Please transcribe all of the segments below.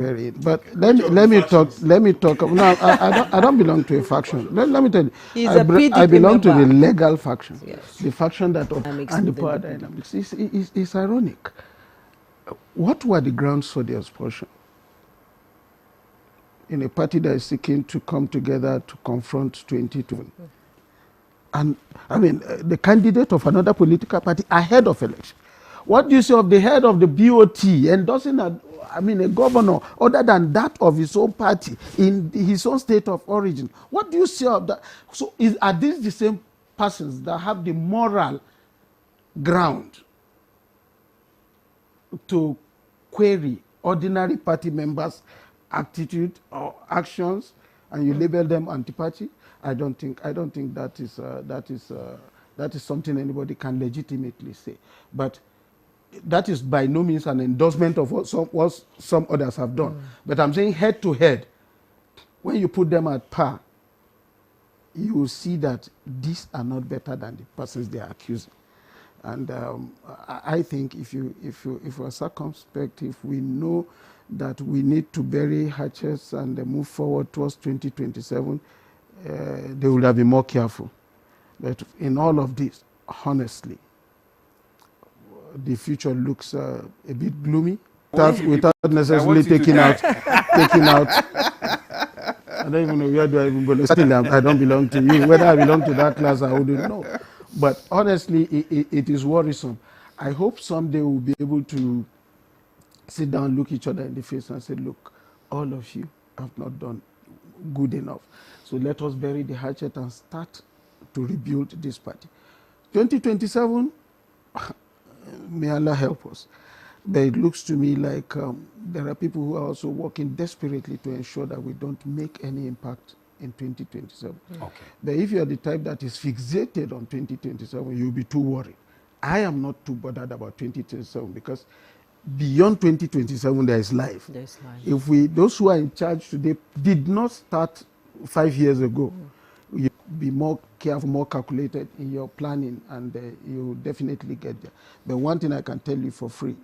Very, but let me talk. No, I don't belong to a faction. Let me tell you, He's a PDP I belong to the member. legal faction, Yes. the faction that and the power dynamics. It's ironic. What were the grounds for the expulsion in a party that is seeking to come together to confront 2020? And I mean, the candidate of another political party ahead of election. What do you say of the head of the BOT endorsing a governor other than that of his own party in his own state of origin? What do you say of that? So are these the same persons that have the moral ground to query ordinary party members' attitude or actions, and you label them anti-party? I don't think that is something anybody can legitimately say. But that is by no means an endorsement of what some others have done. But I'm saying head to head, when you put them at par, you will see that these are not better than the persons they are accusing. And I think if we're circumspect, if we know that we need to bury hatchets and move forward towards 2027, they would have been more careful. But in all of this, honestly, the future looks a bit gloomy without necessarily taking out. I don't even know where do I even go. Certainly, I don't belong to you. Whether I belong to that class, I wouldn't know. But honestly, it is worrisome. I hope someday we'll be able to sit down, look each other in the face and say, look, all of you have not done good enough. So let us bury the hatchet and start to rebuild this party. 2027, may Allah help us. But it looks to me like there are people who are also working desperately to ensure that we don't make any impact in 2027. Okay. But if you are the type that is fixated on 2027, you'll be too worried. I am not too bothered about 2027 because beyond 2027 there is life. There's life. If those who are in charge today did not start 5 years ago, you be more careful, more calculated in your planning, and you will definitely get there. But one thing I can tell you for free,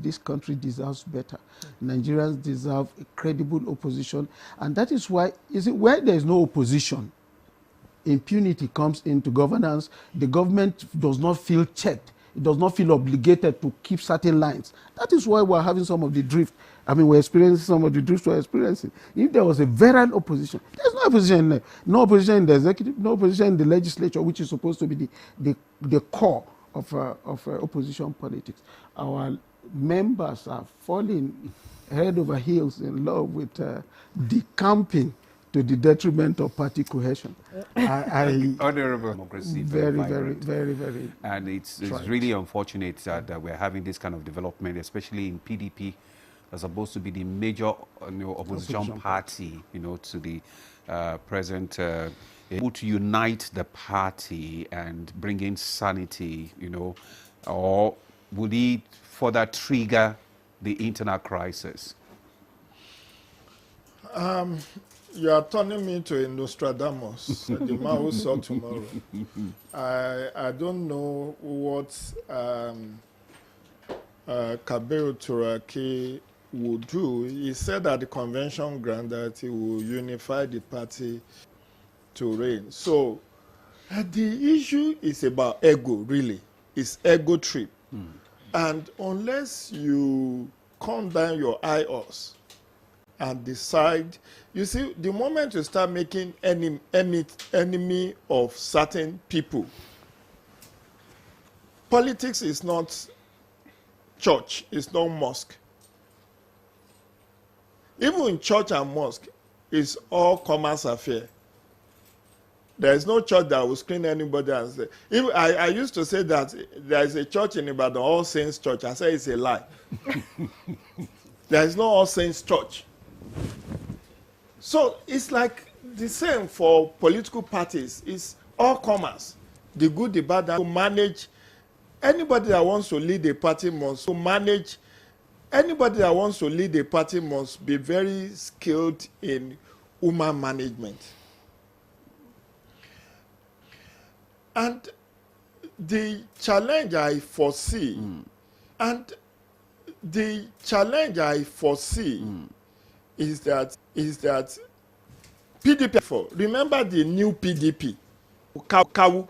this country deserves better. Nigerians deserve a credible opposition, and that is why, where there is no opposition, impunity comes into governance. The government does not feel checked. It does not feel obligated to keep certain lines. That is why we're having some of the drift. I mean, we're experiencing some of the drift we're experiencing. If there was a viral opposition, there's no opposition no opposition in the executive, no opposition in the legislature, which is supposed to be the core of opposition politics. Our members are falling head over heels in love with decamping to the detriment of party cohesion. Honorable democracy, very. And it's really unfortunate that we're having this kind of development, especially in PDP, that's supposed to be the major opposition party, to the present. Able to unite the party and bring in sanity, or would it further trigger the internal crisis? You are turning me to a Nostradamus, the man who saw tomorrow. I don't know what Kabiru Turaki would do. He said at the convention grant that he will unify the party to reign. So the issue is about ego, really. It's ego trip. And unless you calm down your eye horse and decide, you see, the moment you start making enemy of certain people, politics is not church, it's not mosque. Even in church and mosque, it's all commerce affair. There is no church that will screen anybody and say. Even I used to say that there is a church in Ibadan, All Saints Church. I say it's a lie. There is no All Saints Church. So it's like the same for political parties. It's all commerce. The good, the bad, to manage. Anybody that wants to lead a party must manage. Anybody that wants to lead a party must be very skilled in human management. And the challenge I foresee, is that PDP. Remember the new PDP, Kawu.